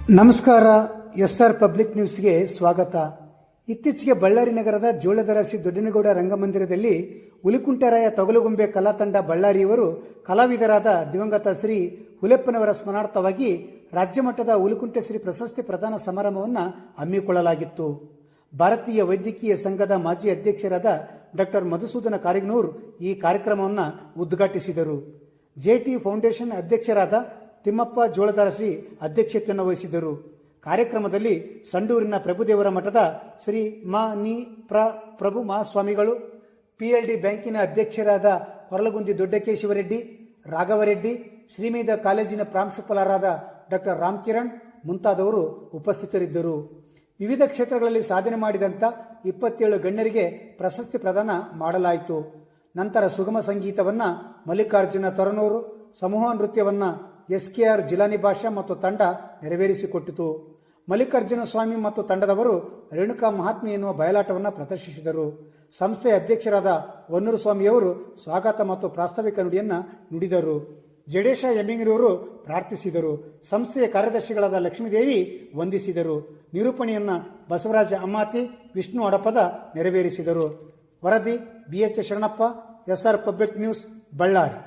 ನಮಸ್ಕಾರ. SR public ನ್ಯೂಸ್ಗೆ ಸ್ವಾಗತ. ಇತ್ತೀಚೆಗೆ ಬಳ್ಳಾರಿ ನಗರದ ಜೋಳದರಾಸಿ ದೊಡ್ಡನಗೌಡ ರಂಗಮಂದಿರದಲ್ಲಿ ಹುಲಿಕುಂಟೆರಾಯ ತೊಗಲುಗೊಂಬೆ ಕಲಾ ತಂಡ ಬಳ್ಳಾರಿಯವರು ಕಲಾವಿದರಾದ ದಿವಂಗತ ಶ್ರೀ ಹುಲೆಪ್ಪನವರ ಸ್ಮರಣಾರ್ಥವಾಗಿ ರಾಜ್ಯಮಟ್ಟದ ಹುಲಿಕುಂಟೆ ಶ್ರೀ ಪ್ರಶಸ್ತಿ ಪ್ರದಾನ ಸಮಾರಂಭವನ್ನು ಹಮ್ಮಿಕೊಳ್ಳಲಾಗಿತ್ತು. ಭಾರತೀಯ ವೈದ್ಯಕೀಯ ಸಂಘದ ಮಾಜಿ ಅಧ್ಯಕ್ಷರಾದ ಡಾಕ್ಟರ್ ಮಧುಸೂದನ ಕಾರಿಗ್ನೂರ್ ಈ ಕಾರ್ಯಕ್ರಮವನ್ನು ಉದ್ಘಾಟಿಸಿದರು. JT ಫೌಂಡೇಶನ್ ಅಧ್ಯಕ್ಷರಾದ ತಿಮ್ಮಪ್ಪ ಜೋಳದರಾಸಿ ಅಧ್ಯಕ್ಷತೆಯನ್ನು ವಹಿಸಿದರು. ಕಾರ್ಯಕ್ರಮದಲ್ಲಿ ಸಂಡೂರಿನ ಪ್ರಭುದೇವರ ಮಠದ ಶ್ರೀ ನಿ ಪ್ರಭು ಮಹಾಸ್ವಾಮಿಗಳು, PLD ಬ್ಯಾಂಕಿನ ಅಧ್ಯಕ್ಷರಾದ ಕೊರಲಗುಂದಿ ದೊಡ್ಡಕೇಶವರೆಡ್ಡಿ, ರಾಘವರೆಡ್ಡಿ, ಶ್ರೀಮೇಧ ಕಾಲೇಜಿನ ಪ್ರಾಂಶುಪಾಲರಾದ ಡಾಕ್ಟರ್ ರಾಮಕಿರಣ್ ಮುಂತಾದವರು ಉಪಸ್ಥಿತರಿದ್ದರು. ವಿವಿಧ ಕ್ಷೇತ್ರಗಳಲ್ಲಿ ಸಾಧನೆ ಮಾಡಿದಂಥ 27 ಗಣ್ಯರಿಗೆ ಪ್ರಶಸ್ತಿ ಪ್ರದಾನ ಮಾಡಲಾಯಿತು. ನಂತರ ಸುಗಮ ಸಂಗೀತವನ್ನು ಮಲ್ಲಿಕಾರ್ಜುನ ತೊರನೂರು, ಸಮೂಹ ನೃತ್ಯವನ್ನು SKR ಜಿಲಾನಿ ಭಾಷಾ ಮತ್ತು ತಂಡ ನೆರವೇರಿಸಿಕೊಟ್ಟಿತು. ಮಲ್ಲಿಕಾರ್ಜುನ ಸ್ವಾಮಿ ಮತ್ತು ತಂಡದವರು ರೇಣುಕಾ ಮಹಾತ್ಮೆ ಎನ್ನುವ ಬಯಲಾಟವನ್ನು ಪ್ರದರ್ಶಿಸಿದರು. ಸಂಸ್ಥೆಯ ಅಧ್ಯಕ್ಷರಾದ ಹೊನ್ನೂರು ಸ್ವಾಮಿಯವರು ಸ್ವಾಗತ ಮತ್ತು ಪ್ರಾಸ್ತಾವಿಕ ನುಡಿಯನ್ನು ನುಡಿದರು. ಜಡೇಶ ಎಮ್ಮಿಂಗಿರವರು ಪ್ರಾರ್ಥಿಸಿದರು. ಸಂಸ್ಥೆಯ ಕಾರ್ಯದರ್ಶಿಗಳಾದ ಲಕ್ಷ್ಮೀದೇವಿ ವಂದಿಸಿದರು. ನಿರೂಪಣೆಯನ್ನು ಬಸವರಾಜ ಅಮ್ಮಾತಿ, ವಿಷ್ಣು ಅಡಪದ ನೆರವೇರಿಸಿದರು. ವರದಿ BH Sharanappa, SR public news, Ballari.